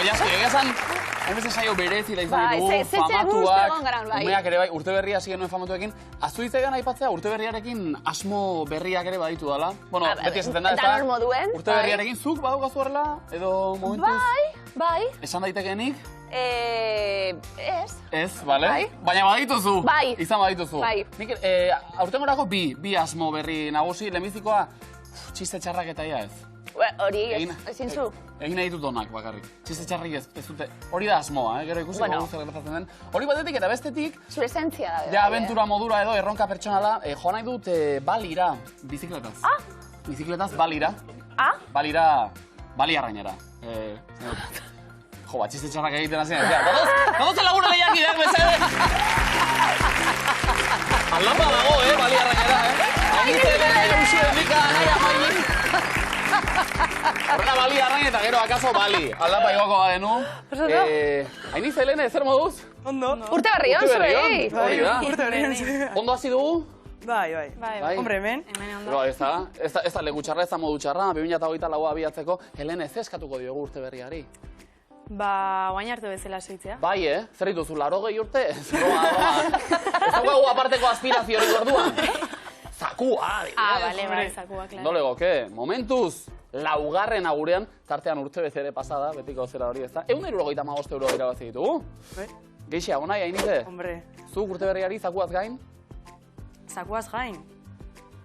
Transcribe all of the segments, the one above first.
jaski, egizan, hainbeste saio berezi da izan ditugu, famatuak, umeak ere bai, urte berria hasi genuen famatuekin. Aztu ditzegan aipatzea, urte berriarekin asmo berriak ere baditu dala. Bueno, beti esaten da, eta nor moduen. Urte berriarekin zuk badaukazu horrela, edo momentuz? Bai. Esan daitekenik? Ez. Ez, bale? Baina badituzu. Bai. Izan badituzu. Bai. Nik, aurtengorako bi asmo berri nagusi, lehenbizikoa, txiste txarrak eta ia ez. Hori, ezin zu. Egin nahi dut onak bakarrik. Txiste txarrik ez dute. Hori da asmoa, gero ikusiko zer gertatzen den. Hori batetik eta bestetik... Zure esentzia da. Ja, abentura modura edo, erronka pertsonala, jo nahi dut balira, bizikletaz. Bizikletaz balira. Balira, baliarrainera. Jo, txiste txarrak egiten hazien. Dagozen laguna lehiak ideak, bezede! Alapa dago, baliarrainera, Agitzen ilusio dika, nahi amain. Horrela bali arrain eta gero akaso bali. Aldapa igoko badenu. Hainiz, Helene, zer moduz? Ondo. Urte berrion, zuei. Urte berrion. Ondo hasi dugu? Bai. Hombre, hemen. Ez da leku txarra, ez da modu txarra, 2024 abiatzeko. Helene, ez eskatuko diogu urte berriari? Guain hartu bezala soitzea. Bai, zer dituzu, 80 urte? Ez daukagu aparteko aspiraziorik orduan? Zakua, bale, zakua, klaro. Dolego, ke? Momentuz, laugarren agurean, tartean urte bezere pasada, betiko zera hori ez da. 175 euro irabazi ditugu. Geixea, onai, hainize? Hombre. Zuk urte berriari zakuaz gain? Zakuaz gain?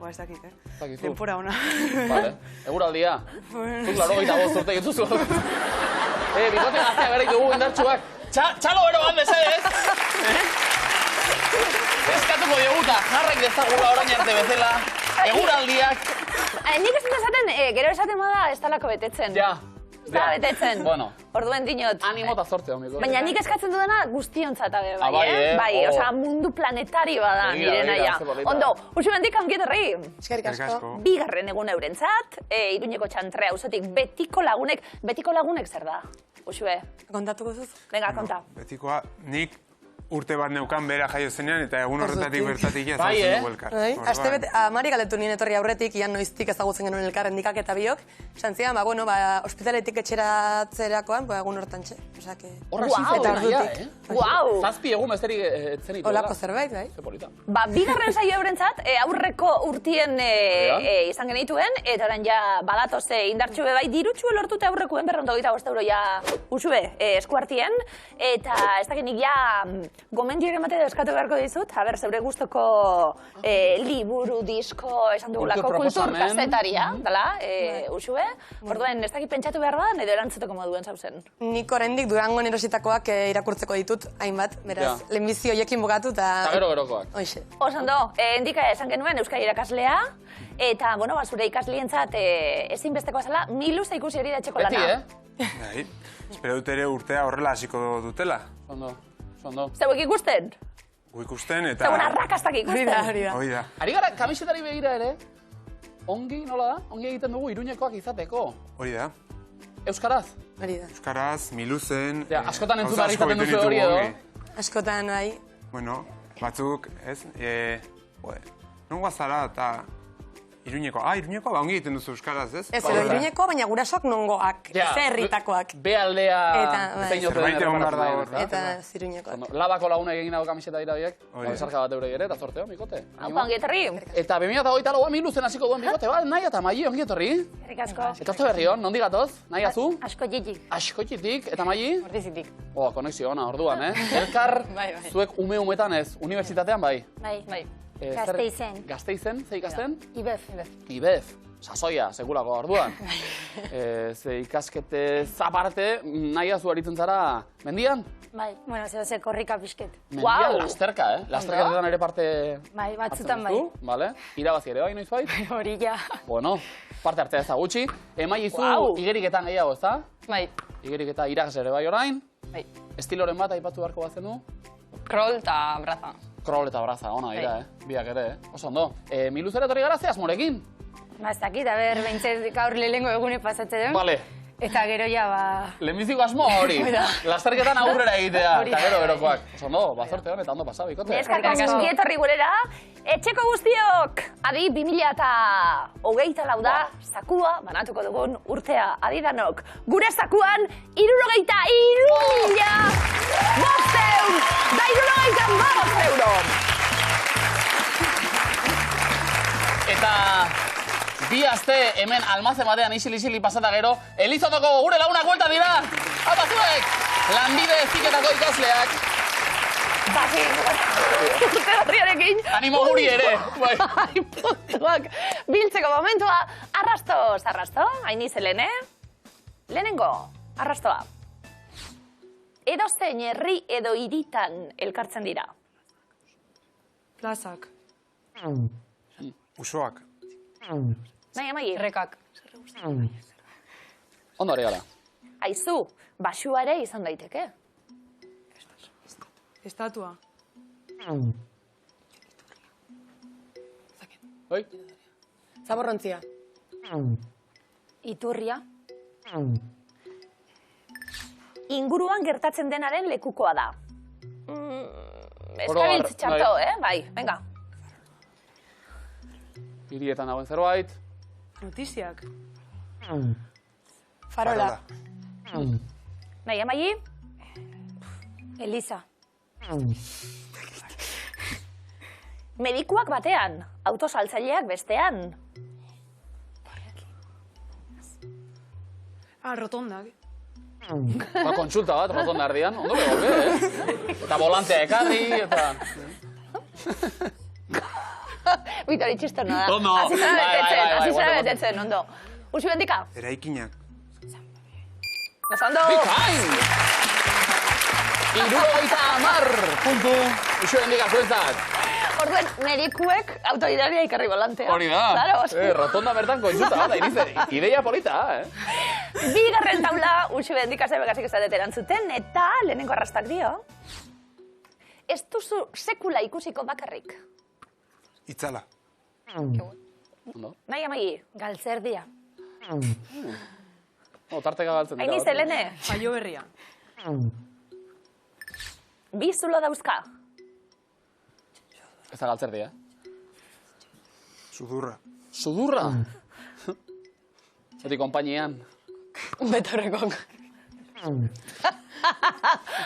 Ez dakit, Zakizu. Denpora ona. Vale, eguraldia. Zuk 85 urte dituzu. Bikote gaztea gara ditugu indartsuak. Txalo bero ban bezedez! Eskatuko dioguta, jarraik dezagula orain arte bezala, eguraldiak... Nik ez dut esaten, gero esaten bada ez talako betetzen. Ja. Ez da betetzen. Bueno. Orduen dinot. Animo eta zorte, homiko. Baina nik eskatzen dudana guztiontzat abe, bai, Bai, osea, mundu planetari bada nire naia. Ondo, usu bendik hankieterri. Eskerrik asko. Bigarren egun eurentzat, Iruñeko txantrea usotik betiko lagunek zer da? Usue. Kontatuko zuz? Venga, konta. Betikoa, nik urte bat neukan bera jaio zenean eta egun horretatik bertatik ezagutzen dugu elkar. Astebete, amari galetu nien etorri aurretik, ian noiztik ezagutzen genuen elkar endikak eta biok. Santzian, ospitaletik etxeratzerakoan, egun hortan txe. Horra zizetan naia, Guau! Zazpi egun besterik etzen ituela. Olako zerbait, bai. Ze polita. Bigarren saio eurentzat, aurreko urtien izan genituen, eta orain ja badatoz indartxue bai dirutxue lortute aurrekoen 225 euro ja usue eskuartien, eta ez dakinik ja gomendio ere emate eskatu beharko dizut, zeure guztoko liburu, disko, esan dugulako kultur kazetaria, dala, usue. Orduen, ez dakit pentsatu behar badan, edo erantzuteko moduen zauzen. Nik oraindik Durangon erositakoak irakurtzeko ditut, hainbat, beraz, lehenbizi horiekin bugatu eta... Eta gerokoak. Hoxe. Oso endika esan genuen Euskal irakaslea, eta, zure ikaslientzat ezinbesteko azala, miluza ikusi hori da etxeko lana. Beti, Bai, espero dut ere urtea horrela hasiko dutela. Ondo. Zeuek ikusten? Gu ikusten eta... Zeuen arrakastak ikusten? Hori da. Ari gara, kamisetari begira ere, ongi, nola da? Ongi egiten dugu Iruñekoak izateko. Hori da. Euskaraz? Hori da. Euskaraz, miluzen... Askotan entzun behar izaten duzu hori edo? Askotan, bai. Bueno, batzuk, ez? Nongoa zara eta... Iruñekoa, Iruñekoa, ongi egiten duzu euskaraz, ez? Ez, edo Iruñeko, baina gurasoak nongoak, zerritakoak. Bealdea... Zerbait egon behar da hor. Eta Iruñekoak. Labako laguna egin dago kamiseta dira biek. Zarka bat eurei ere, eta sorteo, mikote. Haupa, ongi etorri. Eta 2008 miluzen hasiko duen bikote, nahi eta maili ongi etorri. Herrik asko. Eta azte berri hon, nondi gatoz? Nahi azu? Asko jitik. Asko jitik, eta maili? Ordizitik. Konexio ona, orduan, Elkar, zuek umetan ez, unibertsitatean bai? Bai. Gasteizen. Gasteizen, ze ikasten? Ibef. Sasoia, sekulako orduan. Ze ikasketez aparte, nahi azu aritzen zara, mendian? Bai, ze korrika pixket. Mendian, lasterka, Lasterkatetan ere parte... Bai, batzutan bai. Vale, irabazi ere bai, noiz bai? Hori ja. Bueno, parte hartzea ezagutxi. Emai izu igeriketan gehiago, ez da? Bai. Igeriketa irakaz ere bai orain. Bai. Estiloren bat aipatu beharko bazen du? Kroll eta braza. Kroll eta braza, ona dira, biak ere, oso ondo. Miluzera etorri gara ze asmorekin? Ez dakit, behintzat gaur lehengo egune pasatze den. Bale. Eta gero ja, Lehenbiziko asmo hori. Lasterketan aurrera egitea. Eta gero berokoak. Oso ondo, bazorte hon eta ondo pasa, bikote. Neskak ongi etorri gurera. Etxeko guztiok! Adi 2024 da, zakua banatuko dugun urtea. Adi danok, gure zakuan 63.500 euro! Eta bi aste hemen almazen batean isili pasata gero, Elizondoko gure lagunak buelta dira! Hapa zuek! Lanbide heziketako ikasleak! Basi, urte horriarekin... Animo guri ere! Bai, puntuak! Biltzeko momentua, arrasto, hain izelene? Lehenengo, arrastoa. Edo zein herri edo hiritan elkartzen dira. Plazak. Usoak. Nahi amai? Errekak. Ondo ari gara. Aizu, basua ere izan daiteke. Estatua. Oi? Zaborrontzia. Iturria. Inguruan gertatzen denaren lekukoa da. Eskabiltz txarto, Bai, venga. Hirietan dagoen zerbait. Notiziak. Farola. Nahi amai? Eliza. Medikuak batean, autosaltzaileak bestean. Rotondak. Kontsulta bat, rotonda erdian. Ondo begoke, Eta volantea ekarri, eta... Bitori txiston, no da? Ondo. Hasi zara betetzen, ondo. Usi bendika? Eraikinak. Ondo. Bikain! 70 puntu. Usi bendika zuentzat. Orduen, medikuek autoritaria ikarri volantea. Hori da. Claro. Rotonda bertan kontsulta bat, ideia polita, Bigarren taula, usi bendika zebekasik ezatet erantzuten, eta lehenengo arrastak dio. Ez duzu sekula ikusiko bakarrik. Itzala. Nahi amai? Galtzerdia. Tarteka galtzen dira. Hain izelene? Jaio berria. Bi zulo dauzka. Ez da galtzerdia. Sudurra. Sudurra? Zeti konpainian. Betorrekok.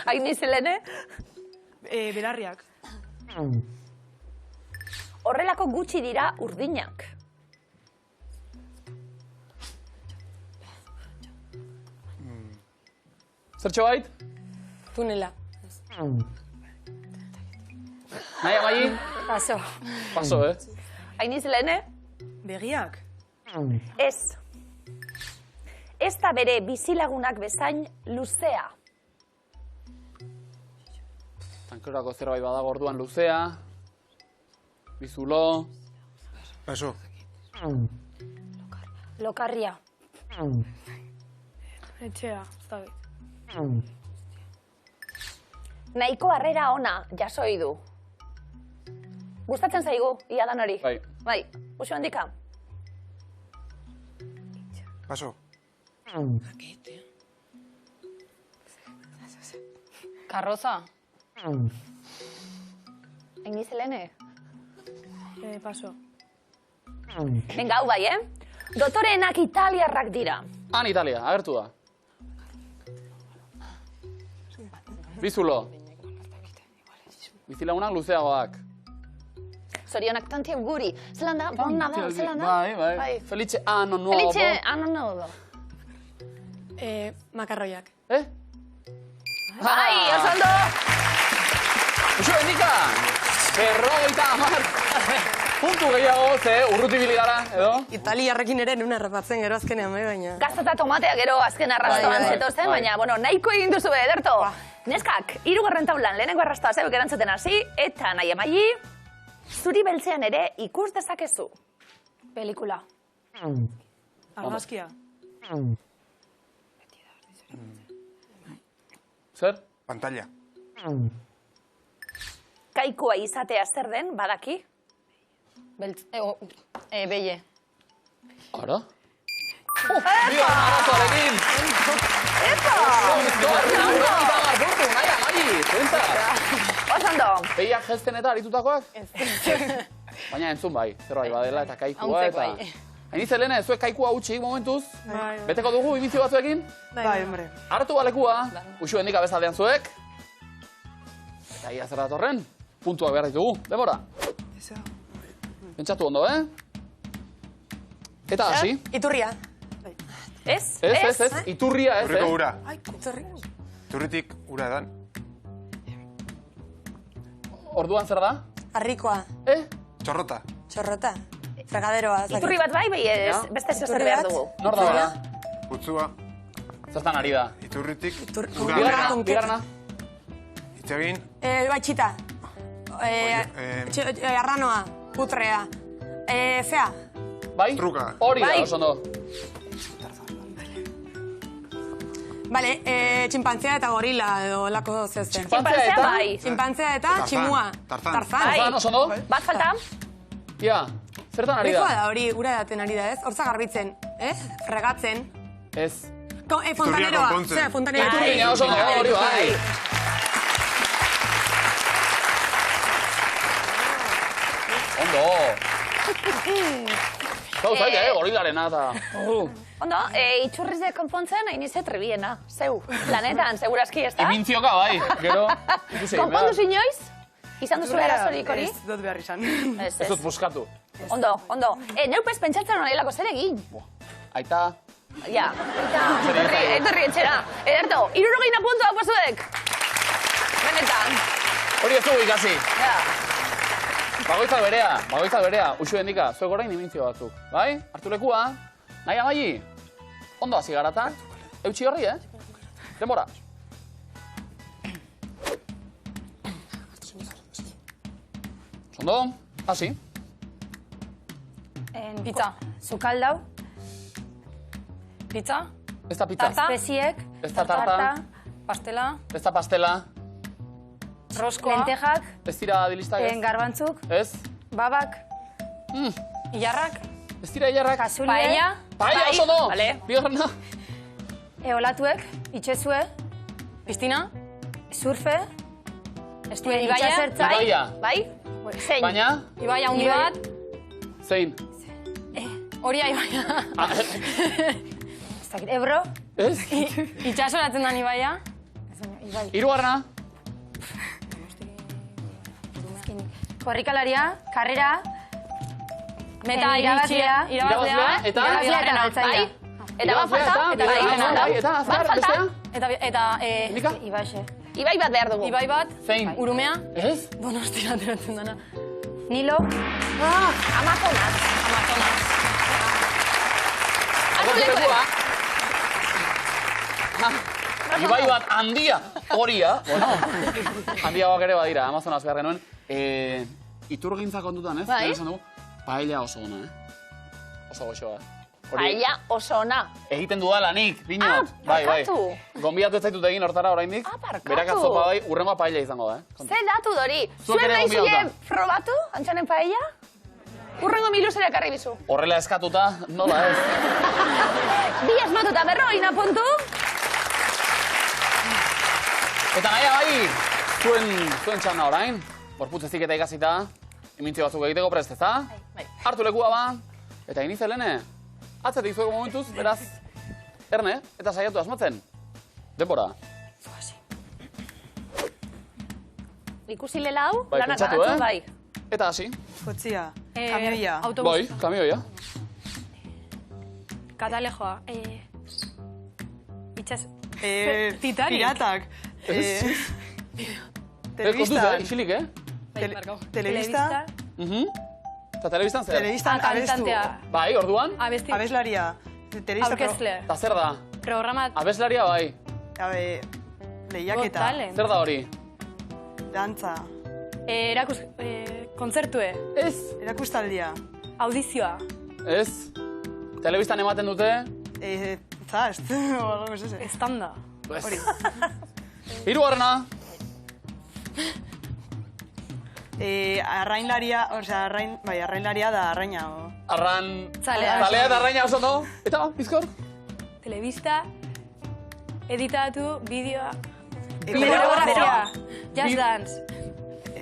Hain izelene? Belarriak. Horrelako gutxi dira urdinak. Zertxo bait? Tunela. Nahi amai? Paso. Paso, Hain izelene? Begiak. Ez. Ez da bere bizilagunak bezain luzea. Tankerako zerbait badago orduan luzea. Bizulo. Paso. Lokarria. Etxea. Zabit. Nahiko harrera ona jasoi du. Gustatzen zaigu, ia dan hori. Bai. Usu handika. Paso. Karroza. Hain izelene? Paso. Venga, hau bai, Dotoreenak italiarrak dira. Han Italia, agertu da. Bizulo. Bizilagunak luzeagoak. Zorionak tantien guri. Zelan da? Bon Nadal, zelan da? Bai. Felice anno nuovo. Felice anno nuovo. Makarroiak. Bai, oso ondo! Usu bendika! 50 puntu gehiago, ze urrutibili gara, edo? Italiarrekin ere nuna errapatzen gero azkenean, baina. Gazta eta tomatea gero azken arrastoan zetozen, baina, nahiko egin duzu ederto. Neskak, 3. taulan lehenengo arrastoa zebek erantzuten hasi, eta nahi amai, zuri beltzean ere ikus dezakezu. Pelikula. Argazkia. Zer? Pantalla. Kaikoa izatea zer den, badaki? Belle. Ara? Bigarren arazoarekin! Osondo. Behiak gesten eta aritutakoak? Baina entzun bai, zerbait badela eta kaikua eta... Hainiz, Helene, zuek kaikua utxik momentuz. Beteko dugu inbizio batzuekin? Bai, hombre. Hartu balekua, usuen dik abezaldean zuek. Eta ia zer datorren, puntuak behar ditugu, demora. Pentsatu ondo, Eta hasi. Iturria. Ez? Ez, iturria ez, Iturriko ura. Iturri. Iturritik ura edan. Orduan zer da? Arrikoa. Txorrota. Txorrota. Fregaderoa. Iturri bat bai, beste zer behar dugu. Nor da bera? Putzua. Zertan ari da? Iturritik Bigarrena, ura. bigarrena. Itzegin. Bai, txita. Arranoa. Putrea. Fea. Bai? Truka. Hori da, Bai. oso ondo. Bale, tximpantzea eta gorila edo lako zehazten. Tximpantzea eta? bai. Tximpantzea eta Tarzan. tximua. Tarzan. Tarzan, oso ondo? Bat falta? Ia, zertan ari Nahikoa da? da hori, ura edaten ari da ez? Hortza garbitzen, fregatzen. Ez. Fontaneroa. konpontzen. Zera, fontaneroa. Iturria oso ondo, hori bai. Ondo. Zau zaila, gorilarena eta... Ondo, itxurrize konpontzen, hain izet trebiena. Zeu, planetan, segurazki, ez da? Imintzioka bai, gero... ikusi egin behar. Konpondu inoiz? Izan duzu erazorik hori? Ez dut behar izan. Ez, Ez dut buskatu. Ondo, ondo. Neupez pentsatzen horielako zer egin. Aita... Ja, etorri etxera. Ederto, 60 puntuak bazuek. Benetan. Hori ez dugu ikasi. Ja. Bagoitzak berea. Usuen dika, zuek orain imintzio batzuk. Bai? Hartu lekua. Nahi amaili? Ondo hasi garata. Eutxi horri, Denbora. Ondo, hasi. Pizza. Sukaldau. Pizza. Ez da pizza. Espeziek. Ez da tarta. Pastela. Ez da pastela. Roskoa. Lentejak. Ez dira adilistak ez. Garbantzuk. Ez. Babak. Ilarrak. Ez dira hilarrak. Kasulie. Paella. Paella oso no. Vale. Bigarrena. Eolatuek. Itxezue. Pistina. Surfe. Ibaia. Ibaia. Bai? Zein? Baina, Ibaia hundi bat. zein. Horia Ibaia. Ez dakit, Ebro. Ez? Itxasoratzen da Ibaia. Hirugarrena. Korrikalaria, karrera. Meta irabazlea. Irabazlea eta? Bai? Eta bat falta? Eta bai, eta azkar, bestea? Eta, Nika? Ibaixe. Ibai bat behar dugu. Ibai bat, Zein? Urumea, Ez? Donostia ateratzen dana. Nilo, Amazonas. Amazonas. Lekua. Ibai bat handia, horia. Bueno, handiagoak ere badira, Amazonas behar genuen. Iturgintza kontutan, ez? Bai. Esan dugu, paella oso ona, Oso goxoa, Paella oso ona. Egiten dudala nik, dinot. Bai, bai. barkatu. Gonbidatu ez zaitut egin hortara oraindik. Barkatu. Berak atzopa bai, urrengoa paella izango da, Ze datu dori. Zuek Zuen ere nahi gonbidatuta. zuen frogatu, antxanen paella? Urrengo miluzera ekarri bizu. Horrela eskatuta, nola ez? Bi asmatuta berroina puntu. Eta nahi bai, zuen txanda orain. Gorputz eziketa ikasita, imintzio batzuk egiteko prest, ezta? Bai. Hartu lekua ba, eta iniz Helene, atzetik zueko momentuz, beraz, erne, eta saiatu asmatzen. Denbora. Ikusi lela hau, Bai, lanak pentsatu, banatzen, bai. Eta hasi. Kotzia. Kamioia. Autobus. Bai, kamioia. Katalejoa. Itxas... Titanic. Piratak. Telebista. Isilik, Telebista. Eta telebistan zer? Telebistan abestu. Kantantea. Bai, orduan. Abesti. Abeslaria. Telebista. Aurkezle. Eta zer da? Programa... Abeslaria bai. Lehiaketa. Zer da hori? Dantza. Kontzertue. Ez. Erakustaldia. Audizioa. Ez. Telebistan ematen dute. Zast. O algo es ese. Estanda. Ez. Hirugarrena. Arrainlaria, arrainlaria da arraina. Arran... Zalea. Zalea eta arraina oso no. Eta, bizkor? Telebista. editatu bideoa. Koreografia. Just Dance.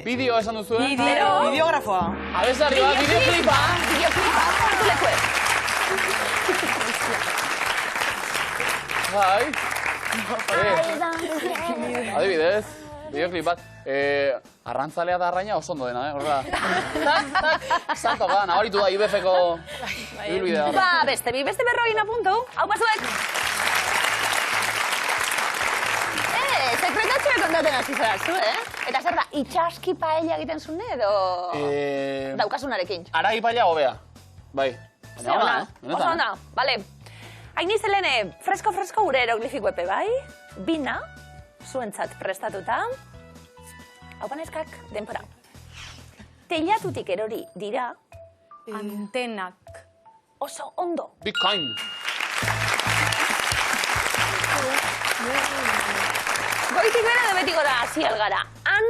Bideo esan duzu, eh? Bideografoa. Abesari bat, bideoklipa. Bideoklipa, hartu lekuek. Bai. Adibidez, bideoklip bat. Arrantzalea da arraina oso ondo dena, horrela. Zanto, nabaritu da IBF-ko ibilbidea. Ba, beste 240 puntu. Hau pasuek. Sekretatxoa kontaten hasi zara zu, Eta zer da, itxaski paella egiten zune edo daukasunarekin? Aragi paella hobea. Bai. Zer ona, oso ona, bale. Hain izelene, fresko gure eroglifiko epe, bai? Bina, zuentzat prestatuta. Hau paneskak, denpora. Teilatutik erori dira. Antenak. Oso ondo. Big kind. Goitik bera edo betiko da hasi algara. An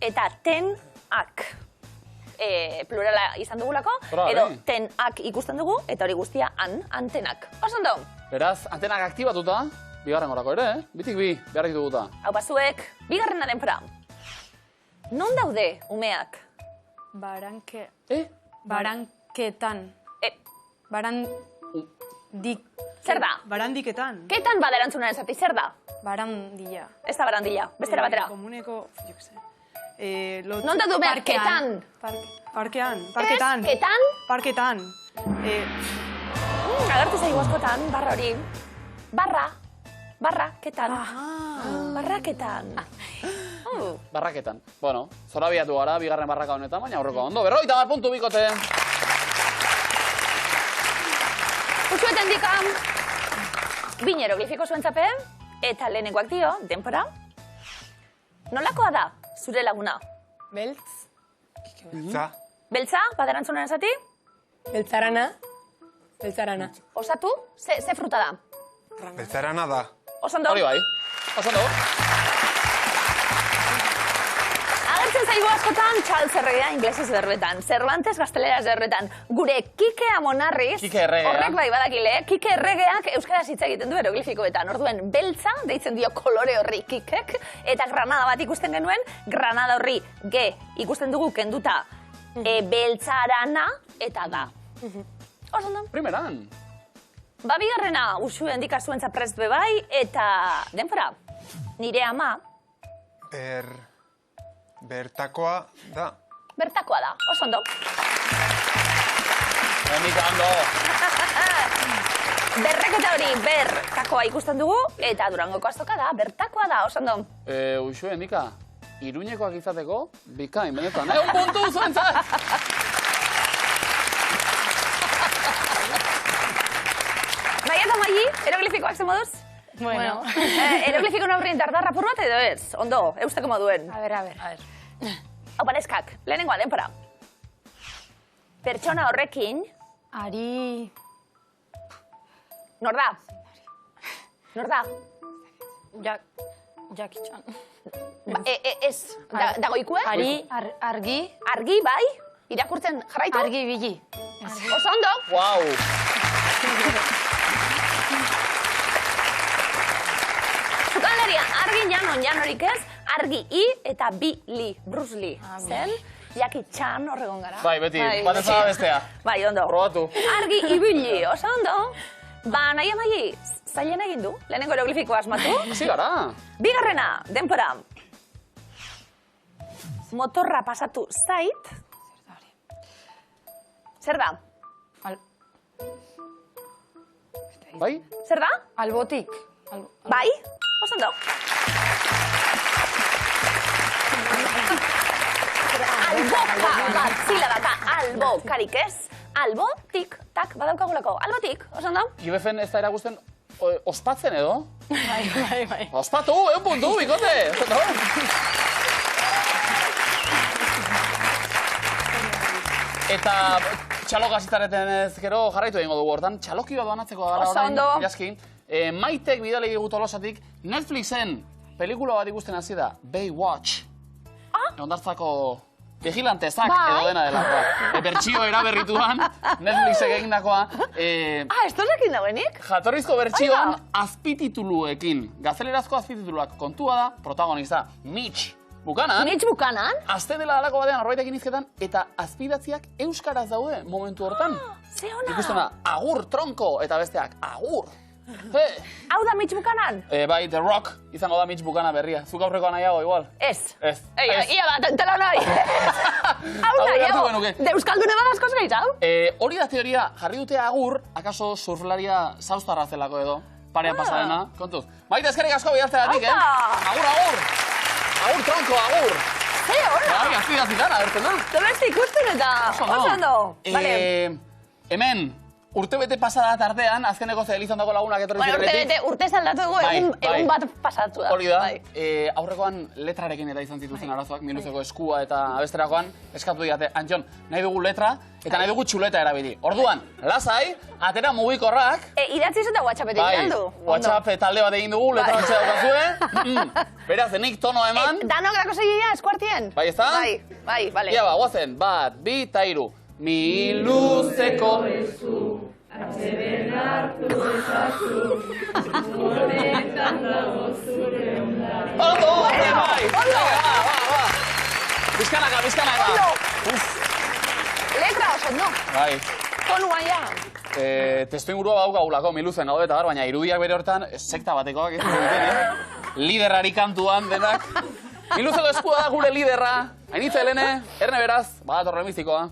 eta ten-ak. Plurala izan dugulako, edo ten-ak ikusten dugu, eta hori guztia antenak. Oso ondo. Beraz, antenak aktibatuta, bigarren gorako ere, Bitik bi, behar dituguta. Hau pasuek, bigarren denpora. Non daude umeak? Baranketan. Barandik. Zer da? Barandiketan. Ketan bada erantzuna esati, zer da? Barandilla. Ez da barandilla, bestera batera. Komuneko, jo que se. Non daude umeak? Ketan. Parkean. Parketan. Ez, ketan? Parketan. Agertu zaigu askotan, barra hori. Barra, ketan. Barraketan. Barraketan. Bueno, zora biatu gara, bigarren barraka honetan, baina aurreko ondo. 50 puntu bikote. Utsueten dikam. Binero glifiko zuentzape, eta lehenengoak dio, denpora. Nolakoa da, zure laguna? Beltz. Beltza. Beltza, baderantzuna esati? Beltzarana. Beltzarana. Osatu, ze fruta da? Beltzarana da. Osondo. Hori bai. Osondo. Agertzen zaigu askotan Charles erregea inglesez berbetan, Cervantes gazteleraz berbetan. Gure Kike Amonarriz, Kike erregea. Horrek bai badakile, Kike erregeak euskaraz hitz egiten du eroglifikoetan. Orduen, beltza, deitzen dio kolore horri Kikek, eta granada bat ikusten genuen, granada horri G ikusten dugu kenduta beltzarana eta da. Osondo. Primeran. Ba, bigarrena, usuen dikazuentza prest bebai, eta denpora, nire ama, Bertakoa da. bertakoa da, oso ondo. Emika ondo. Berreketa hori bertakoa ikusten dugu, eta Durangoko azoka da, bertakoa da, oso ondo. Uxue, Emika, Iruñekoak izateko, bikain, benetan. Un puntu zuentzat! Bai eta maili, eroglifikoak zen moduz? Bueno. Eroglifiko naurrien dardarra apur bat edo ez? Ondo, eusteko moduen. A ver. Hau paneskak, lehenengoa denpora. Pertsona horrekin, Ari. nor da? Nor da? Jackie Chan. Ez, dagoikue? Argi. Argi, bai? Irakurtzen jarraitu? Argi bili. Oso ondo. Wow. Zukanleria, argi janorik ez, argi i eta bi li, Bruce Lee. Zen, Jackie Chan horregon gara. Bai, beti, bat ez da bestea. Bai, ondo. Probatu. Argi ibili, oso ondo. Ba, nahi amaili, zailen egin du, lehenengo eroglifikoa asmatu. Zi gara. Bigarrena, denpora. Motorra pasatu zait. Zer da? Bai? Zer da? Albotik. Bai? Oso ondo. Alboka bat, zila data, albokarik ez. Albotik, tak, badaukagulako. Albotik, oso ondo. IBF-en ez da erakusten ospatzen edo? Bai. Ospatu, puntu, bikote! Eta txalokaz izareten ez gero jarraitu egingo dugu hortan. Txaloki bat banatzeko gara Oso ondo. Jaskin. Maitek bidale egigut olosatik Netflixen pelikula bat ikusten hasi da, Baywatch. Ondartzako Vigilantezak Bai. edo dena delakoa. Bertsio eraberrituan, Netflixek egindakoa. Ez tozekin dauenik? Jatorrizko bertsioan azpitituluekin. Gaztelerazko azpitituluak kontua da, protagonista Mitch Buchanan. Mitch Buchanan? Azte dela dalako batean norbaitekin izketan, eta azpidatziak euskaraz daude momentu hortan. Ze ona! Ikusten da, agur tronko, eta besteak, agur. Hau da Mitch Buchanan? Bai, The Rock izango da Mitch Buchanan berria. Zuk aurrekoa nahiago igual? Ez. Ez. Ia bat, entela nahi. Hau da, Aurreratu de Euskaldune badazkoz gehiz, hau? Hori da teoria, jarri dute agur, akaso surflaria zauztarra zelako edo, parean pasadena, kontuz. Maite, eskerrik asko bihartzegatik, Agur, agur! Agur tronko, agur! Ze, hola! Bai, azpidatzitan, agertzen da. Dobesti ikusten eta oso ondo. Vale. Hemen, urtebete pasada tartean, azkeneko ze Elizondako lagunak etorri zirenetik. Urte saldatu dugu, egun bat pasatu da. Hori da, aurrekoan letrarekin eta izan zituzen arazoak, minuzeko eskua eta abesterakoan, eskatu diate, Antxon, nahi dugu letra eta nahi dugu txuleta erabili. Orduan, lasai, atera mugikorrak. Idatziz eta WhatsAppetik galdu. WhatsApp talde bat egin dugu, letra batxe daukazue. Beraz, nik tono eman. Danok dako segila, eskuartien? Bai, ez da? Bai, bale. Ia ba, guazen, bat, bi, ta hiru. Mi luzeko Ondo, bai! Ba! Bizkanaka! Letra oso, no? Bai. Tonua ja. Testu ingurua baukagulako, miluzen hau eta baina irudiak bere hortan, sekta batekoak ez duten, liderrari kantuan denak. Miluzeko eskua da gure liderra. Ainitza Helene, erne beraz, badatorre mistikoa.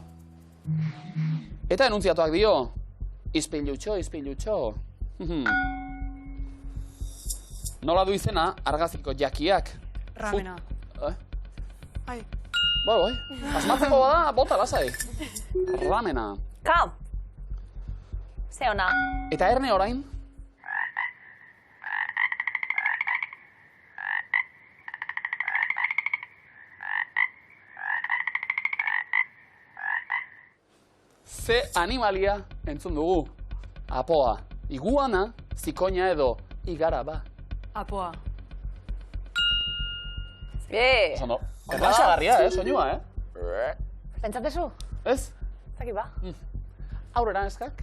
Eta enuntziatuak dio, izpilutxo. Nola du izena, argaziko jakiak. Ramena. Ai. Bai. Asmatzeko bada, bota lasai. Ramena. Kao. Ze ona. Eta erne orain? Ze animalia entzun dugu? Apoa. Iguana, zikoina edo igaraba. Apoa. Oso, erlaxagarria, soinua, Pentsatezu? Ez? Zaki ba. Aurrera, eskak.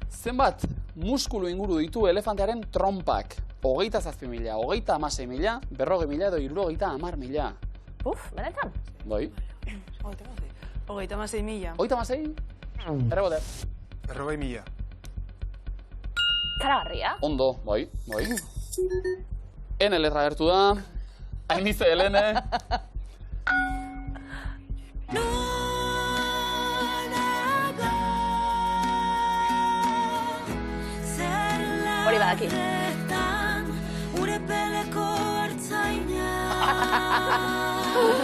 Zenbat muskulu inguru ditu elefantearen trompak? 27.000, 36.000, 40.000 edo 70.000. Benetan? Bai. 36.000. 36? Errebote. 40.000. Karagarria. Ondo, bai. N letra gertu da. Ainitza Helene. Hori badaki.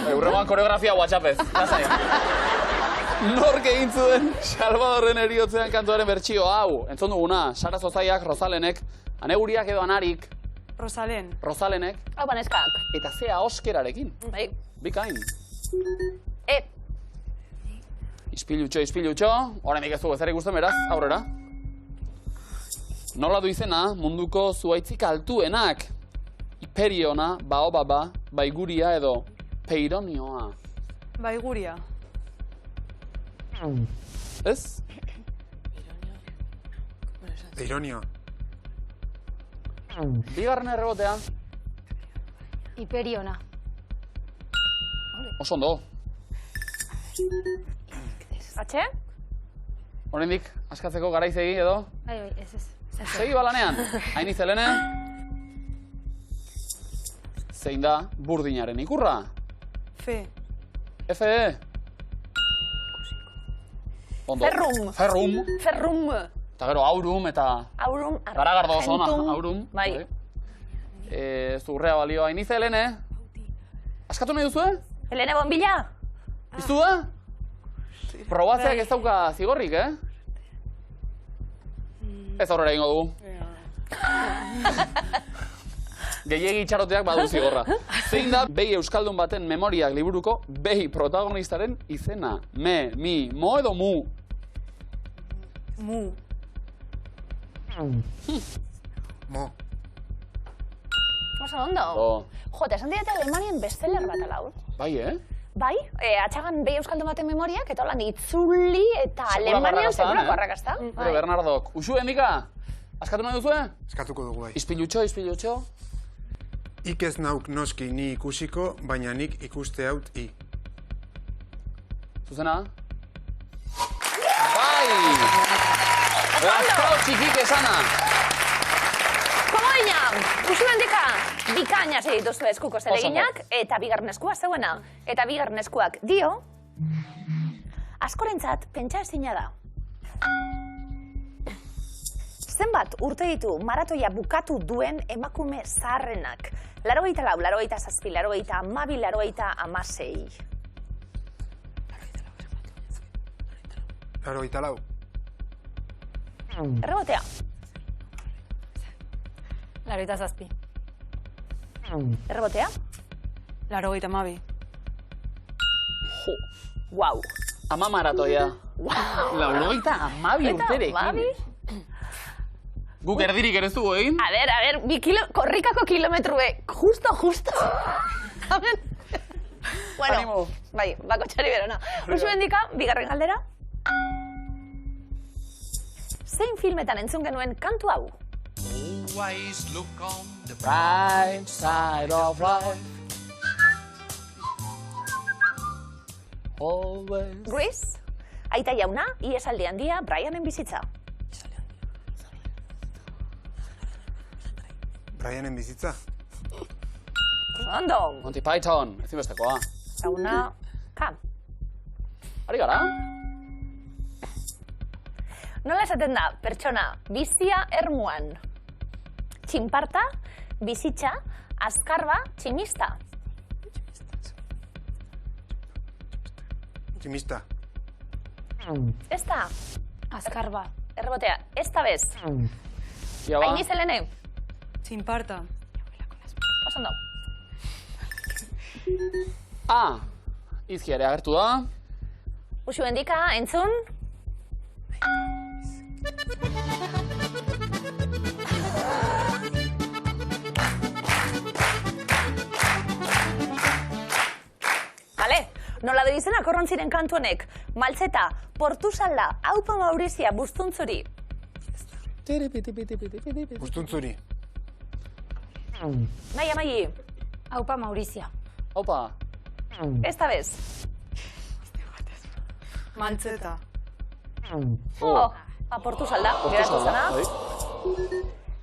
Eurreman koreografia WhatsAppez. Lasai. Nork egin zuen Salvadorren eriotzean kantuaren bertsio hau. Entzun duguna, Sara Zozaiak, Rosalenek, Aneguriak edo Anarik. Rosalenek. Hau baneskak. Eta zea oskerarekin. Bai. Bikain. Ispilutxo. Oraindik ez du ezer ikusten beraz, aurrera. Nola du izena munduko zuaitzik altuenak? Hiperiona, baobaba, baiguria edo peironioa. Baiguria. Ez? Peironio. Bigarren errebotea. Hiperiona. Oso ondo. Atxe? Oraindik askatzeko garaizegi edo? Bai, ez. Segi balanean. Ainitza Helene. Zein da burdinaren ikurra? Fe. F-E. Ondo. Ferrum. Eta gero aurum eta... Aurum. Garagardo oso ona, aurum. Bai. Ez du urrea balio. Ainitza Helene. Askatu nahi duzue? Helene Bonbilla? Iztu da? Probatzeak ez dauka zigorrik, Ez aurrera ingo dugu. Gehiegi itxaroteak badu zigorra. Zein da behi euskaldun baten memoriak liburuko behi protagonistaren izena? Me, mi, mo edo mu? Mu. Mo. Oso ondo. Jo, eta esan diate Alemanian bestseller bat alau. Bai, Bai, atxagan behi euskaldun baten memoriak, eta holan itzuli eta Alemanian segurako arrakasta. Bernardok, usu endika? Askatu nahi duzue? Eskatuko dugu bai. Ispilutxo. Ik ez nauk noski ni ikusiko, baina nik ikuste haut i. Zuzena? Bai! Gaztao txikik esana. Komo dina, usu endika, bikaina segituzu eskuko zeleginak, eta bigarren eskua zeuena. Eta bigarren eskuak dio, askorentzat pentsa ezina da. Zenbat urte ditu maratoia bukatu duen emakume zaharrenak? 84, 87, 92, 96. 84. Errebotea. 87. Errebotea. 82. Guau. Ama maratoia. Laurogeita amabi urterekin. Guk erdirik ere ez dugu egin? A ver, korrikako kilometrue, justo. A ver. Bueno, Animo. bai, bako txari berona. Usu endika, bigarren galdera. Zein filmetan entzun genuen kantu hau? Always look on the Right side of life. Always. Grease, aita jauna, iesaldi handia, Brianen bizitza. Brianen bizitza. Ondo, Monty Python, ezinbestekoa. zauna, ka. Ari gara? Nola esaten da, pertsona, bizia ermuan. Txinparta, bizitza, azkarba, tximista. Tximista. Ez da, Azkarba. errebotea, ez da bez. Ia ba. Hain izelene, Txinparta. osondo. A. Izki ere agertu da. Usu endika, entzun. Bale, nola de izena korrontziren kantu honek. Maltzeta, Portusalda, Aupa Maurizia, Bustuntzuri. Bustuntzuri. Nahi amai, Aupa Maurizia. Opa. ez da bez. Maltzeta. Oh, Portusalda, geratu zena. Bai.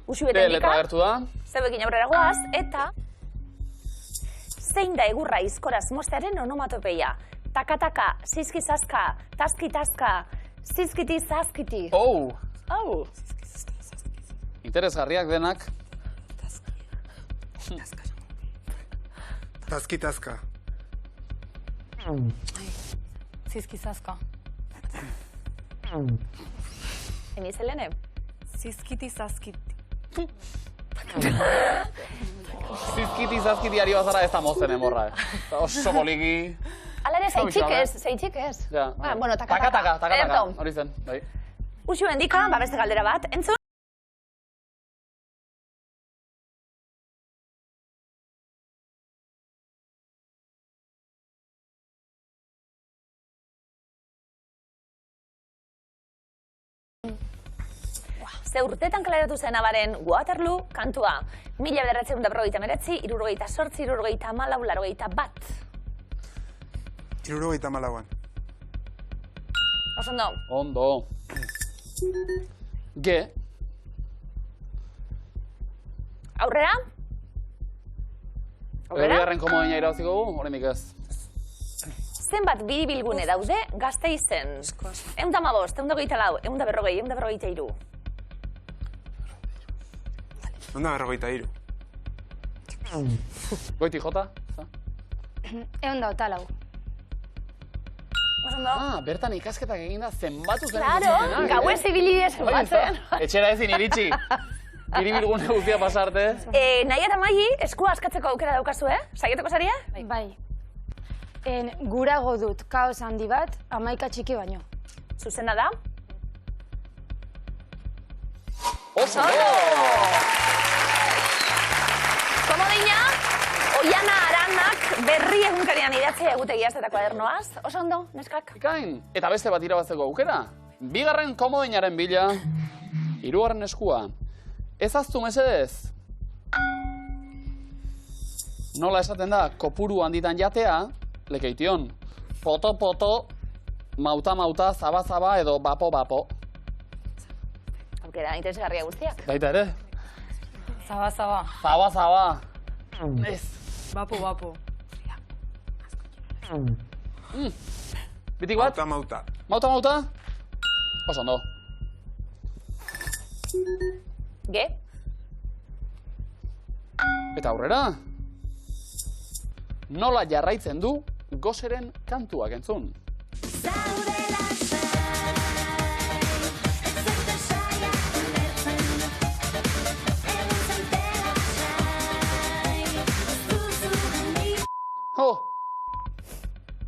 Usu B eta letra agertu da. zeuekin aurrera goaz, eta zein da egurra izkoraz mostearen onomatopeia? Taka-taka, zizki-zazka, taski-taska, zizkiti-zazkiti. Oh. Oh, Interesgarriak denak. Taski-taska. Zizkizazka. enizelene. Zizkiti-zazkiti. Zizkiti ari bazara ez da mozen emorra. Oso poliki. Ala ere, Hau zeitxik izan, ez, zeitxik ez. Ja. Bueno, taka-taka. Taka. Ederto. Hori zen, bai. Usu endika, beste galdera bat, entzun. Ze urtetan kaleratu zen abaren Waterloo kantua. 1959, 68, 74, 74. Hirurogeita hamalauan. Oso ondo. Ondo. G. Aurrera? Bigarren komodina irauziko gu, oraindik ez. Zenbat biribilgune daude Gasteizen? 115, 124, 140, 143. Onda 43. Goiti jota? Eunda otalau. Oso ondo. Ah, bertan ikasketak eginda zenbatu zen. Claro, gauez ibili zenbatzen. Etxera ezin iritsi. Biribilgune guztia pasarte. Nahi eta Maili, eskua askatzeko aukera daukazu, Saietako saria? Bai. Gurago dut kaos handi bat, 11 txiki baino. Zuzena da? Oso ondo! Komodina Oiana Aranak berri egunkarian idatzea egutegiaz eta kuadernoaz. Oso ondo, neskak. Ikain, eta beste bat irabazteko aukera. Bigarren komodinaren bila, hirugarren eskua. Ez aztu mesedez. Nola esaten da, kopuru handitan jatea, lekeition. Poto-poto, mauta-mauta, zaba-zaba edo bapo-bapo. Aukera, interesgarria guztiak. Baita ere. Zaba. Zaba-zaba. Ez. Bapo. Bitik bat? Mauta. Mauta-mauta? Oso ondo. Ge? Eta aurrera. Nola jarraitzen du gozeren kantuak entzun.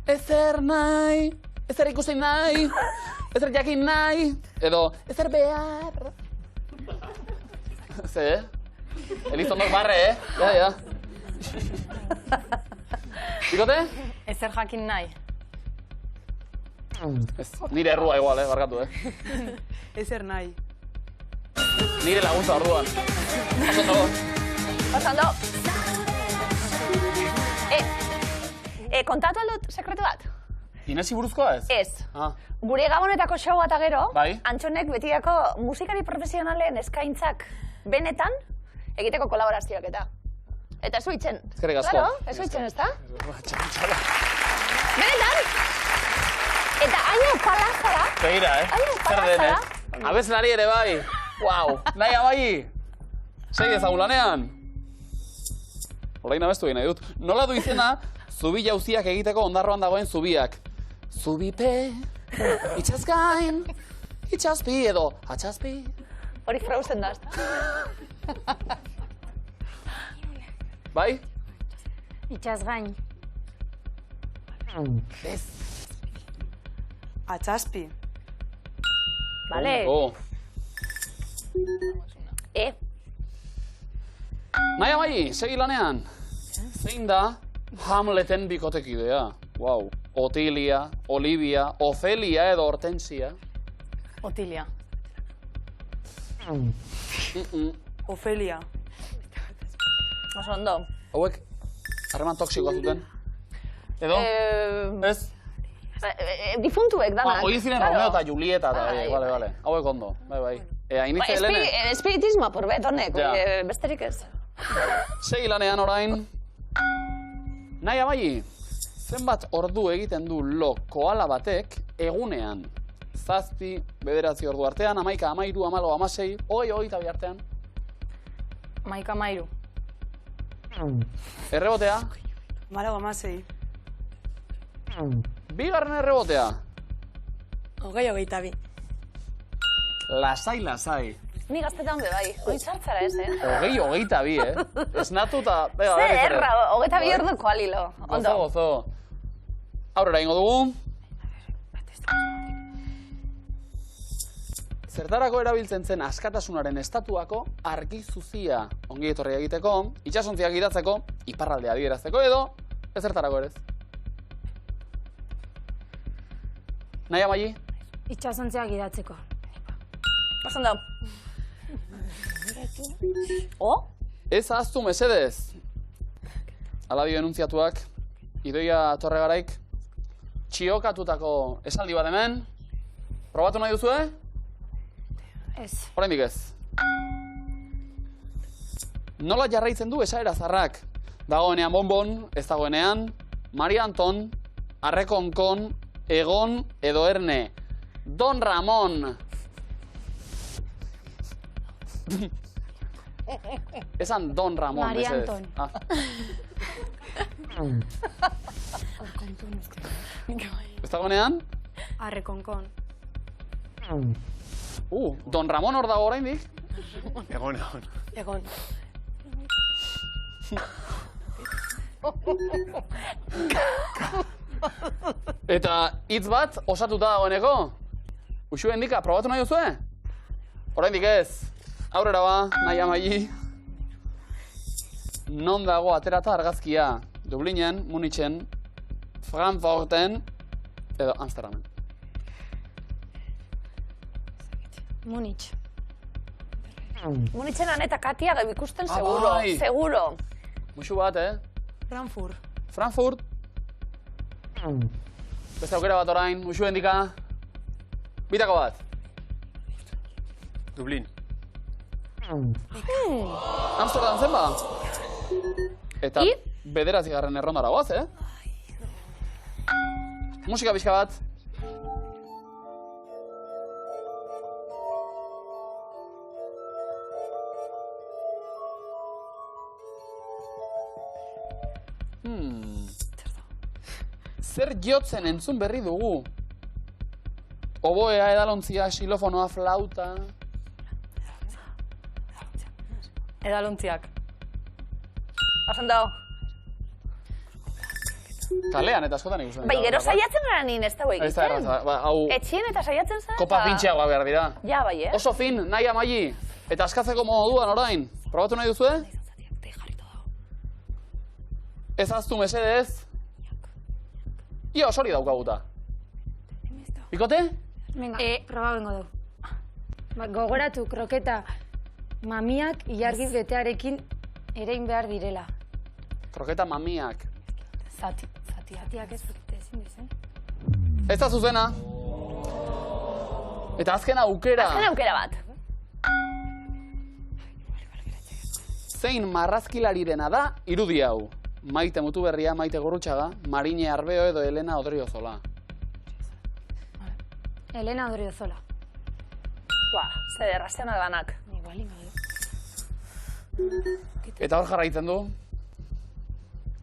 Ezer nahi, ezer ikusi nahi, ezer jakin nahi, edo ezer behar. Ze, Elizondok barre, Ja. Bikote? Ezer jakin nahi. Ez, nire errua igual, barkatu, Ezer nahi. Nire laguntza orduan. Oso ondo. Kontatu aldut sekretu bat? Inesi buruzkoa ez? Ez. Ah. Gure gabonetako show eta gero, Bai. Antxonek betiako musikari profesionalen eskaintzak benetan egiteko kolaborazioak eta. Eta ez huitzen. Eskerrik asko. Claro, ez huitzen, ez da? Benetan! Eta aio palazara. Begira, Aio, Zer palazara. den, Abeslari ere bai. Wow, nahi abai. Segi ezagun lanean. Orain abestu egin nahi dut. Nola du izena, zubi jauziak egiteko ondarroan dagoen zubiak. Zubipe, itxazgain, itxazpi edo atxazpi. Hori Frozen da, ez da? Bai? Itxaz gain. Ez. Atxaspi. Bale. Oh. Nahi amai, segi lanean. Zein da Hamleten bikotekidea? Wow. Otilia, Olivia, Ofelia edo Hortensia. Otilia. Ofelia. Oso ondo. Hauek, harreman toksikoa zuten. Edo? Ez? Difuntuek danak. Hoi ziren Claro. Romeo eta Julieta eta, Bai, bale. Hauek ondo, bai. Hainitze Helene. Espiritismoa porbet honek, Ja. besterik ez. Segi lanean orain. Nahi abai, zenbat ordu egiten du lo koala batek egunean? 7, 9 ordu artean, 11, 12, 14, 16, 20, 22 artean. Maika mairu. Errebotea, Malo amasei. bigarren errebotea. 22. Lasai. Ni gaztetan be bai, oin sartzara ez, 22, Esnatu eta... Zer, 22 orduko alilo. Ondo. Gozo. Aurrera ingo dugu. Zertarako erabiltzen zen askatasunaren estatuako argi zuzia ongi etorria egiteko, itsasontziak gidatzeko, iparraldea adierazteko edo, ezertarako ere ez. Nahi amai? Itxasontzeak idatzeko. Oso ondo. Ez ahaztu mesedez. Hala dio enuntziatuak, Idoia Torregaraik, txiokatutako esaldi bat hemen. Probatu nahi duzue? Ez. Oraindik ez. Nola jarraitzen du esaera zarrak? Dagoenean bonbon, ez dagoenean, Maria Anton, Arrekonkon, Egon edo Erne. Don Ramon. Esan Don Ramon, Maria mesedez. Anton. Ah. Ez dagoenean? Arrekonkon. Don Ramon hor dago oraindik? Egon. Egon. Eta hitz bat osatuta dagoeneko? Uxu hendika, probatu nahi duzue? Oraindik ez. Aurrera ba, nahi amai. non dago aterata argazkia? Dublinen, Munichen, Frankfurten edo Amsterdamen. Munich. Munitzen eta Katia gau ikusten seguro, bai. seguro. Muxu bat, Frankfurt. Frankfurt. Beste aukera bat orain, Muxu endika. Bitako bat. Dublin. Amsterdam zen ba? Eta I? bederatzigarren errondara goaz, Musika pixka bat. Zer jotzen entzun berri dugu? Oboea, edalontzia, xilofonoa, flauta... Edalontziak. Osan dago. Kalean eta askotan ikusten. Bai, gero saiatzen gara nien ez dago Ez da egiten. erraza, hau... Etxien eta saiatzen zara. Kopa pintxeagoa behar dira. Ja, bai, Oso fin, nahi amaili. Eta askatzeko moduan orain. Probatu nahi duzue? Ez aztu mesedez. Ia osori daukaguta. Bikote? Venga, proba bengo dugu. Gogoratu, kroketa mamiak ilargi betearekin erein behar direla. Kroketa mamiak. Zatiak ez ezin dizen. Ez da zuzena. Eta azken aukera. Azken aukera bat. Zein marrazkilarirena da irudi hau? Maite Mutuberria, Maite Gurrutxaga, Marine Arbeo edo Elena Odriozola. Elena Odriozola. Zer errazionak danak. Igual ingo du. Eta hor jarraitzen du.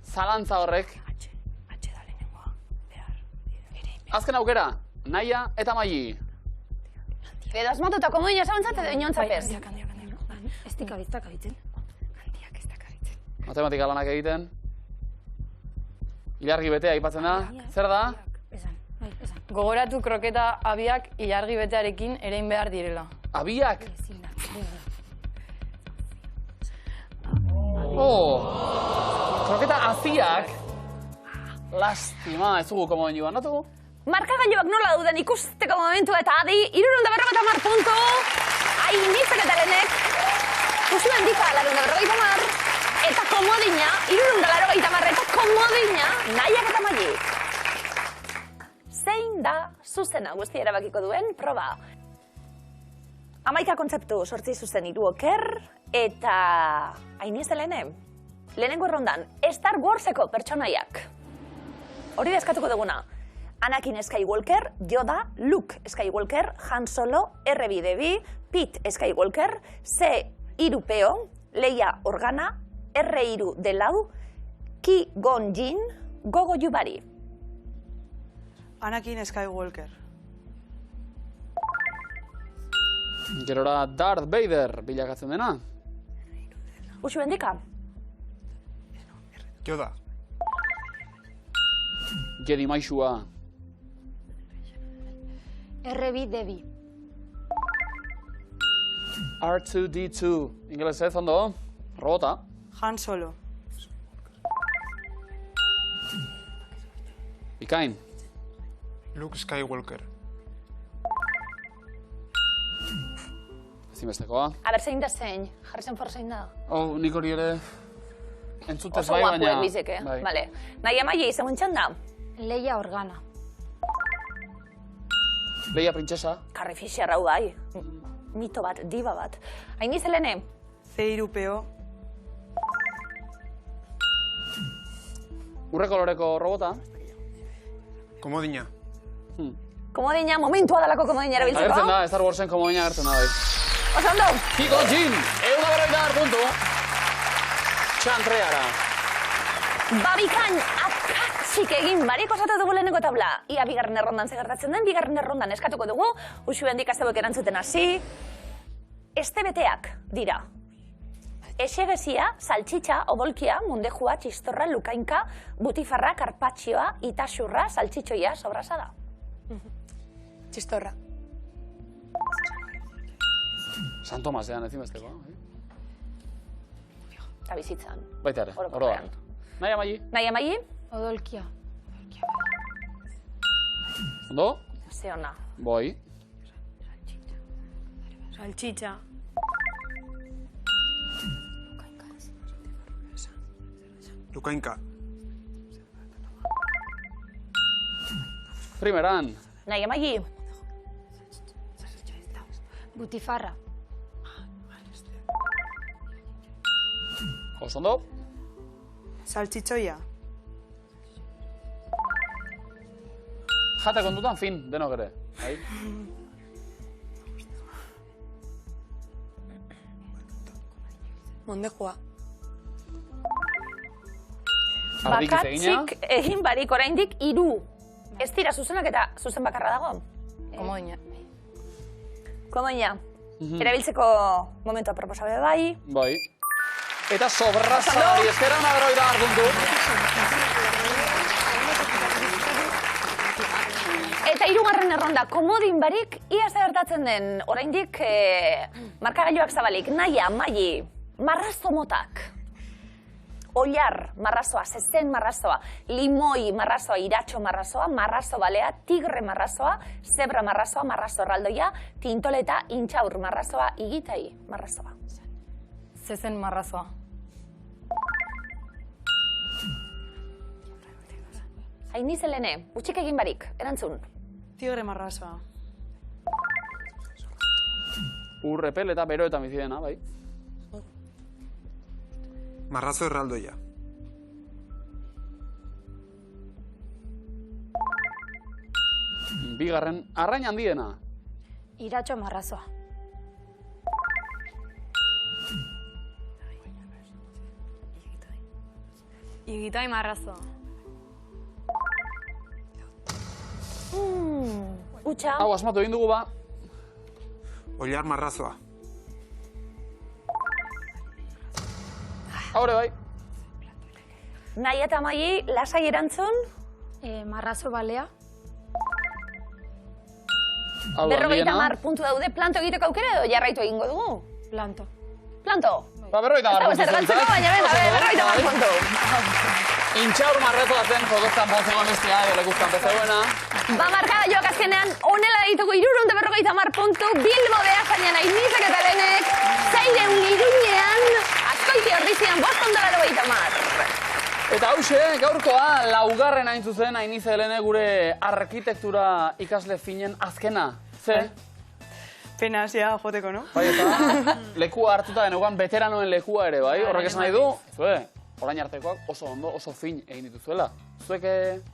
Zalantza horrek. Azken aukera, Naia eta Maili. Edo asmatu eta komoina zabantzat edo inontzapez. Ez dikabiztak abitzen. Matematika lanak egiten. Ilargi betea aipatzen da. Zer da? Esan. Gogoratu kroketa abiak ilargi betearekin erein behar direla. Abiak. Ezin da. Kroketa aziak. Lastima, ez dugu komodin joan, natugu? Markagailuak nola duden ikusteko momentu eta adi, 350 puntu. Ainizek eta lehenek. Usu handika, 350. Eta komodina, 380 eta komodina, Naiak eta Maili. Zein da zuzena guzti erabakiko duen proba. 11 kontzeptu sortzi zuzen 3 oker eta Ainiz Helene. Lehenengo errondan, Star Warseko pertsonaiak. Hori da eskatuko duguna. Anakin Skywalker, Yoda, Luke Skywalker, Han Solo, R2D2, Pete Skywalker, C3PO, Leia Organa, R3D4, Qui-Gon Jinn, Gogo Yubari. Anakin Skywalker. Gerora Darth Vader bilakatzen dena. Usu bendika? Yoda. Jedi maixua. R2D2. R2D2. Ingelesez ondo. Robota. Han Solo. Bikain. Luke Skywalker. Ezinbestekoa. Aber, zein da zein? Harrison Ford zein da? Nik hori ere entzutez Oso bai, baina... guapuek bizek, Bai. Vale. Naia Maili, segun txanda? Leia Organa. Leia printzesa. Carrie Fisher hau bai. Mito bat, diba bat. Ainiz Helene? C3PO. Urre koloreko robota. Komodina. Komodina, momentua dalako komodina erabiltzeko. Agertzen da, Star Warsen komodina agertzen da, bai. Oso ondo. Qui-Gon Jinn, 140 puntu. Txantreara. Babikain akatsik egin barik osatu dugu lehenengo tabla. Ia bigarren errondan zegertatzen den, bigarren errondan eskatuko dugu. Usu hendik aztebok erantzuten hasi. Estebeteak dira. Esegezia, saltxitxa, odolkia, mundejua, txistorra, lukainka, butifarra, karpatxioa, itasurra, saltxitxoia, sobrasada. Txistorra. San Tomasean ezinbesteko. eta bizitzan. Baita ere, Orokorrean. Nahi Amaia? Nahi Amaia? Odolkia. Ondo? Ze ona. Bai. Salchicha. Lukainka. Primeran. Nahi Amaia? Butifarra. Oso ondo? Saltxitxoia. Jate kontutan, fin, denok ere. Bai? Mondejua. Ardik hitz egina. Bakatsik egin barik oraindik 3. Ez dira zuzenak eta zuzen bakarra dago. Komodina. Komoina. Erabiltzeko momentua proposabe bai. Bai. Eta sobrazari eskera una beroida ardundu. Eta 3. erronda, komodin barik, ia zer gertatzen den, oraindik markagailuak zabalik, Nahi Amaia, marrazo motak. Ollar marrazoa, zezen marrazoa, limoi marrazoa, iratxo marrazoa, marrazo balea, tigre marrazoa, zebra marrazoa, marrazo erraldoia, tintoleta, intxaur marrazoa, igitai marrazoa. Zezen marrazoa. Hainiz Helene, utxik egin barik, erantzun. Tigre marrazoa. Urrepel eta beroetan bizi dena, bai. Marrazo erraldoia. Bigarren, arrain handiena. Iratxo marrazoa. Igitai marrazoa. Utxa, Hau, asmatu egin dugu ba. Ollar marrazoa. Haure bai. Nahi eta Amaia, lasai erantzun, Marrazo balea. Hau, 50 puntu daude, planto egiteko aukera edo jarraitu egingo dugu? Planto. Planto? Ba, 50 Ez dago puntu zer galtzeko, baina benga, 50 puntu. Intxaur marrezo zen, jodoztan ponzegoen bestia, lekuzkan pezeuena. Ba, markagailuak azkenean, onela ditugu 350 puntu, Bilbo Beasainen Ainizek eta Lenek, 600 Iruñean, Azkoiti Ordizian 550. Eta hause, gaurkoa, laugarren hain zuzen, Ainiz Helene gure arkitektura ikasle finen azkena. Ze? Pena hasia joteko, no? Bai, eta lekua hartuta deneguan veteranoen lekua ere, bai? Horrek esan nahi du, zue, orain artekoak oso ondo, oso fin egin dituzuela. Zuek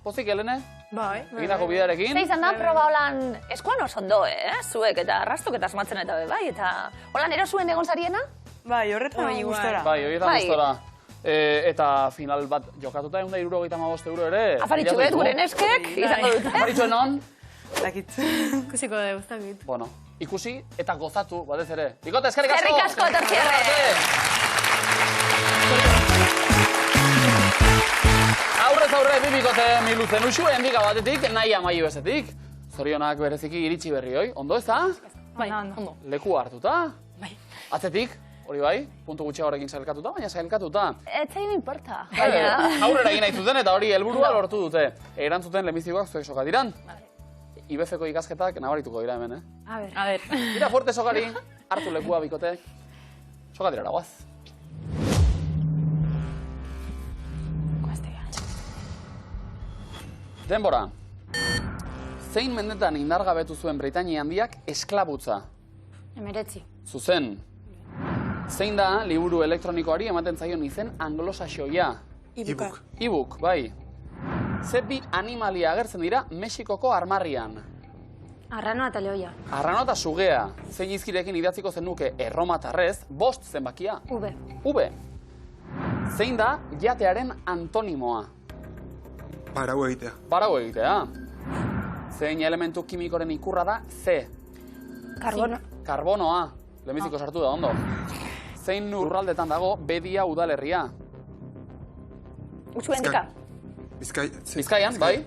pozik, Helene? Bai. Egindako bidearekin? Zer izan da, proba holan eskuan oso ondo, Zuek eta arrastuk eta asmatzen eta bai, eta holan erosuen egon zariena? Bai, horretan gustora. Bai, horietan Bai. gustora. Eta final bat jokatuta 175 euro ere. Afaritxu bet, gure neskek, izango dute. Afaritxu enon? Dakit. Ikusiko dugu, ez dakit. Bueno, ikusi eta gozatu, batez ere. Bikote, eskerrik asko! Eskerrik asko, etortziarre! Aurrez aurre, bi bikote miluzen usu, hendik batetik, Nahi Amaia bezetik. Zorionak bereziki iritsi berri hoi. Ondo ez da? Bai, ondo. Leku hartuta? Bai. Atzetik, hori bai, puntu gutxiagorekin sailkatuta, baina sailkatuta. Ez zain importa, baina... Aurrera egin nahi zuten eta hori helburua lortu dute. Erantzuten lehenbizikoak zuek sokatiran. IBF-ko ikasketak nabarituko dira hemen, A ber. A ver. Dira fuerte sokari, hartu lekua bikote. Sokatira guaz. Denbora. Zein mendetan indargabetu zuen Britainia handiak esklabutza? 19. Zuzen. Zein da liburu elektronikoari ematen zaion izen anglosaxoia? Ibuka. E-book, bai. Ze bi animalia agertzen dira Mexikoko armarrian? Arranoa eta lehoia. Arrano eta sugea. Zein izkirekin idatziko zenuke erromatarrez 5 zenbakia? V. V. Zein da jatearen antonimoa? Parau egitea. Parau egitea. Zein elementu kimikoren ikurra da C? Karbono. Karbonoa. Lehenbiziko sartu da, ondo. Zein lurraldetan dago Bedia udalerria? Utsu hendika. Bizkaian, bai?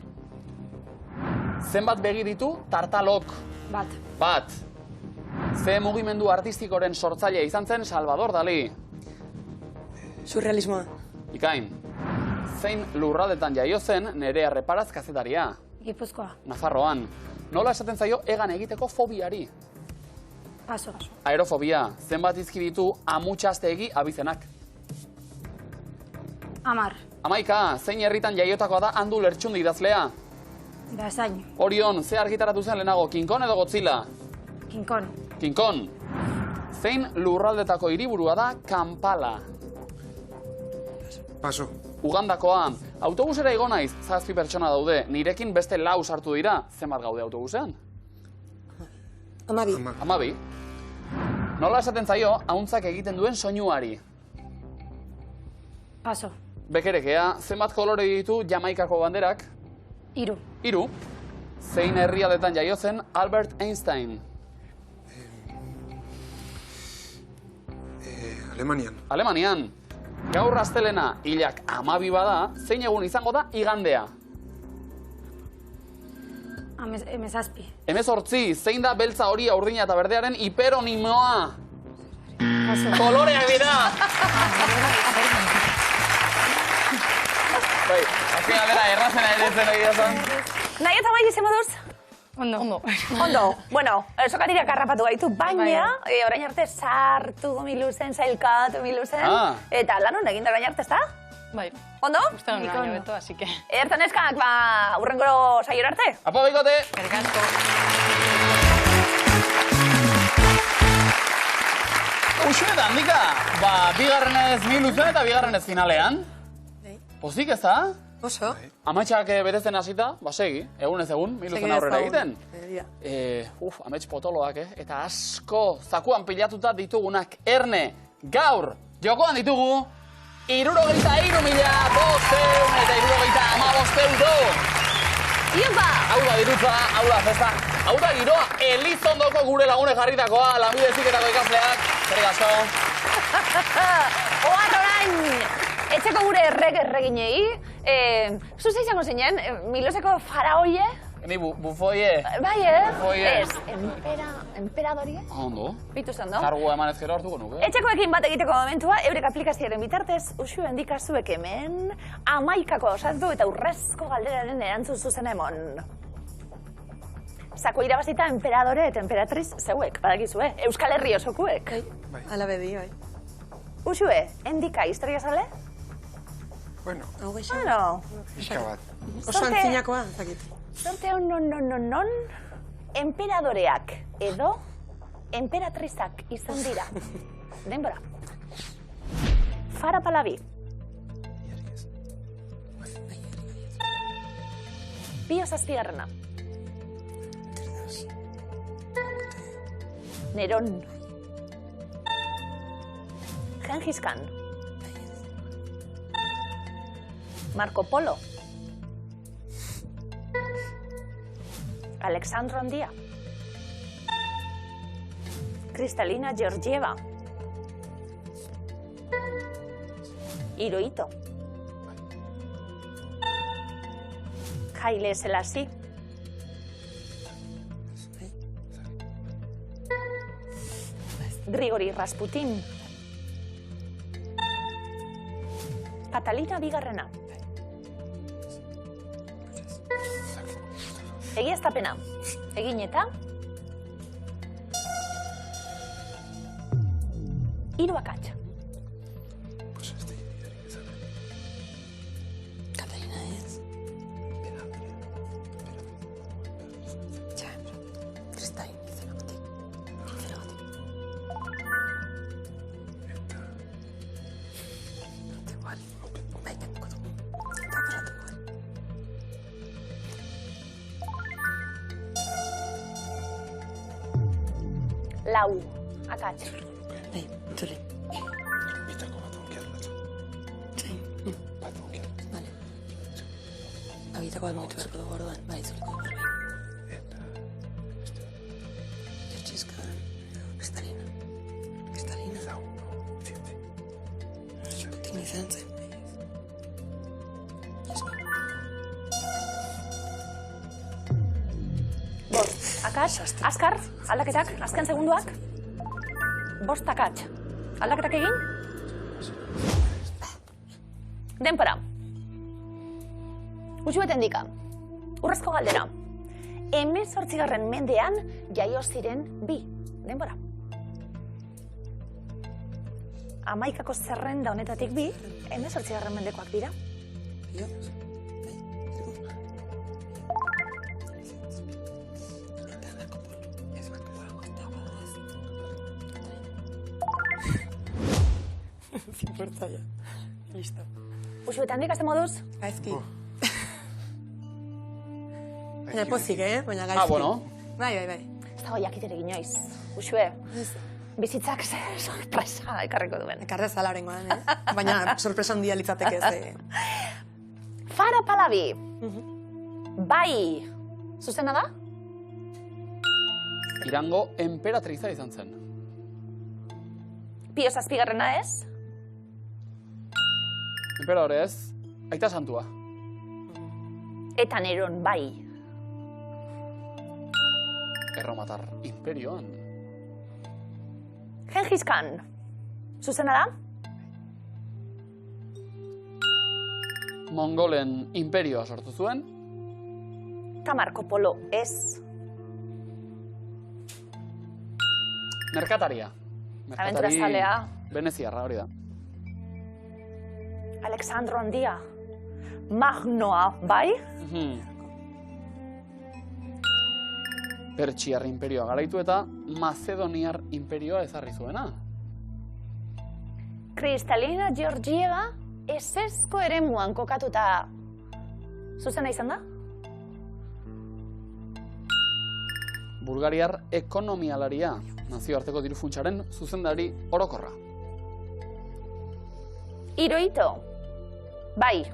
Zenbat begi ditu tartalok? Bat. Bat. Ze mugimendu artistikoren sortzailea izan zen Salvador Dalí? Surrealismoa. Ikain, zein lurraldetan jaio zen Nerea Reparaz kazetaria? Gipuzkoa. Nafarroan. Nola esaten zaio egan egiteko fobiari? Paso. Aerofobia, zenbat izki ditu amutxastegi abizenak? 10. Amaika, zein herritan jaiotakoa da Andu Lertxundi idazlea? Beasain. Orion, ze argitaratu zen lehenago, King Kong edo Godzilla? King Kong. King Kong. Zein lurraldetako hiriburua da Kampala? Paso. Ugandakoa, autobusera igo naiz, 7 pertsona daude, nirekin beste 4 sartu dira, zenbat gaude autobusean? 12. 12. Nola esaten zaio, ahuntzak egiten duen soinuari? Paso. Bekerekea, zenbat kolore ditu Jamaikako banderak? 3. 3. Zein herrialdetan jaio zen Albert Einstein? Alemanian. Alemanian. Gaur astelena hilak 12 bada, zein egun izango da igandea? 17. 18. Zein da beltza hori urdina eta berdearen hiperonimoa? Paso. Koloreak dira! Bai, azken aldera errazena ere zen egia zen. Nahi eta bai izan moduz? Ondo. Ondo, bueno, sokatirak harrapatu gaitu, baina orain arte sartu miluzen, zailkatu miluzen, eta lan honek egin da orain arte, ezta? Bai. Ondo? Uste hon baino beto, así que... Ertan eskak, urrengoro saiora arte? Apo, bikote! Eskerrik asko. Uxue da, handika, bigarrenez miluzen eta bigarrenez finalean. Pozik ez da? Oso. Ametxak betetzen hasita, segi, egunez egun, miluzen aurrera egiten. Amets potoloak, eta asko zakuan pilatuta ditugunak. Erne, gaur, jokoan ditugu, 63.500 eta 75 euro. Iopa! Hau da dirutza, hau da festa, hau da giroa Elizondoko gure lagune jarritakoa, lanbide heziketako ikasleak. Eskerrik asko. Oar orain, etxeko gure erreginei, zuze izango zinen, Miloseko faraoie? Ni bufoie. Bai, Bufoie. Ez, emperadorie? Ondo. Bitu zen, no? Kargua eman ezkero hartuko nuke. Etxekoekin bat egiteko momentua, eurek aplikazioaren bitartez, usu handikazuek hemen, 11 osatu eta urrezko galderaren erantzun zuzen emon. Zako irabazita emperadore eta emperatriz zeuek, badakizue, Euskal Herri osokuek. Bai. Ala bedi, bai. Usue, endika historia zale? Bueno, Hau geixo. Bueno, pixka bat. Oso antzinakoa, zakit. zorte non, emperadoreak edo emperatrizak izan dira. Denbora. Fara Palabi. Pio Zazpigarrena. Nerón. Gengis Khan. Marco Polo. Alexandro Handia. Kristalina Georgieva. Hirohito. Haile Selassie. Grigori Rasputin. Catalina Bigarrena. Egiaztapena. Egin eta 3 akats. Katarina ez. Kristain, izanagatik. Igual. Bai, tenkotu. Takoratu igual. Lau akats. Bai, entzule. Bitako bat onkiat batzu. Zain. Bat onkiat. Vale. Abitako bat mugitu beharko dugu orduan. Bai, itzuliko dugu behin. Eta... Jertxizkan. Kristalina. Kristalina. Zau, no, ziente. Putin izan zen. Akats, azkar, aldaketak, azken segunduak. 5 akats. Aldaketak egin? Denpora. Uxueten dika. Urrezko galdera. 18. mendean jaio ziren bi. Denpora. Hamaikako zerrenda honetatik bi, 18. mendekoak dira. Sin fuerza ya. Listo. Uxuetan dik, azte moduz? Gaizki. Baina pozik, baina gaizki. Bueno. Bai. Ez dago jakiterik inoiz. Uxue, bizitzak sorpresa ekarriko duen. Ekarrez ala horrengoan, Baina sorpresa handia litzateke ez. Fara Palabi. Bai. Zuzena da? Irango emperatriza izan zen. Pio Zazpigarrena ez? Emperadore ez, aita santua. Eta Neron, bai. Erromatar imperioan. Gengis Khan. Zuzena da? Mongolen imperioa sortu zuen. Eta Marco Polo ez. Merkataria. Abenturazalea. Veneziarra hori da. Alexandro Handia. Magnoa, bai? Pertsiar imperioa garaitu eta Macedoniar imperioa ezarri zuena. Kristalina Georgieva ezezko eremuan kokatuta zuzena izan da? Bulgariar ekonomialaria, nazioarteko dirufuntsaren zuzendari orokorra. Hirohito, bai.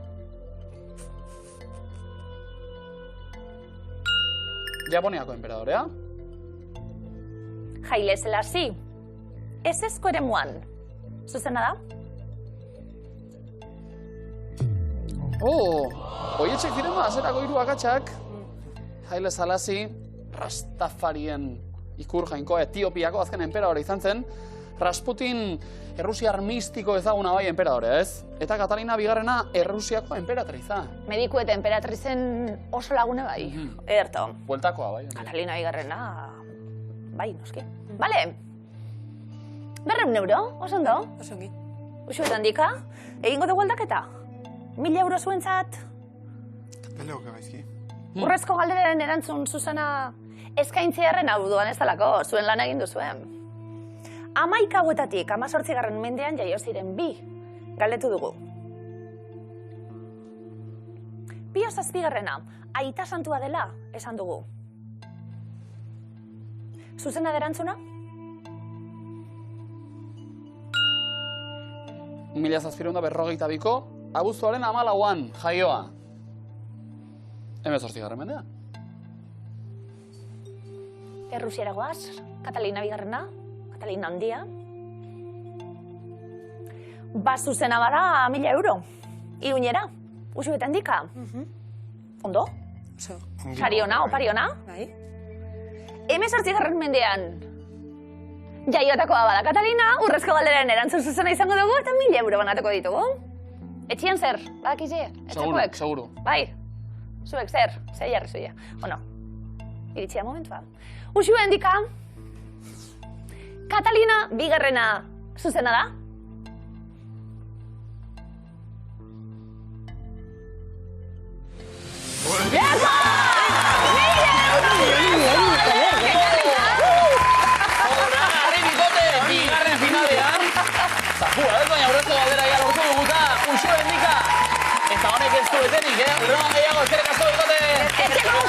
Japoniako enperadorea. Haile Selassie, ezezko eremuan zuzena da? Oietxek ziren azerako hiru akatsak. Haile Selassie, Rastafarien ikur jainkoa Etiopiako azken enperadore izan zen. Rasputin errusiar mistiko ezaguna bai enperadorea, ez? Eta Katalina bigarrena Errusiako emperatriza. Mediku eta emperatrizen oso lagune bai. Ederto. Bueltakoa bai. Katalina bigarrena, bai, noski. Bale. 200 euro, oso ondo? Oso ongi. Uxuetan dika, egingo dugu aldaketa? 1000 euro zuentzat? Peleoka gaizki. Urrezko galderaren erantzun zuzena eskaintzearen hau duan ez dalako, zuen lan egin duzuen. 11 hauetatik 18. mendean jaio ziren bi, galdetu dugu. Pio Zazpigarrena, aita santua dela, esan dugu. Zuzena erantzuna? 1742ko abuztuaren 14an jaioa. 18. mendea. Errusiara goaz, Katalina bigarrena, Katalina Handia. Zuzena bada 1000 euro. Iruñera, Uxuetan dika. Ondo? Oso. Sariona, opariona? Bai. 18. mendean jaiotakoa bada Katalina, urrezko galderaren erantzun zuzena izango dugu eta 1000 euro banatuko ditugu. Etxian zer, badakize? Etxekoek? Seguru. Bai, zuek zer, zer jarri zuia. Ono, iritsia momentua. Uxuen dika, Katalina bigarrena zuzena da? Yepa! 1000 euro! Bigarren finalean. Zafua, ez baina aurrezko galdera ya lortu duguta. Uxuen dika. Eta honek ez du etenik, urrengoan gehiago, eskerrik asko, Bigote!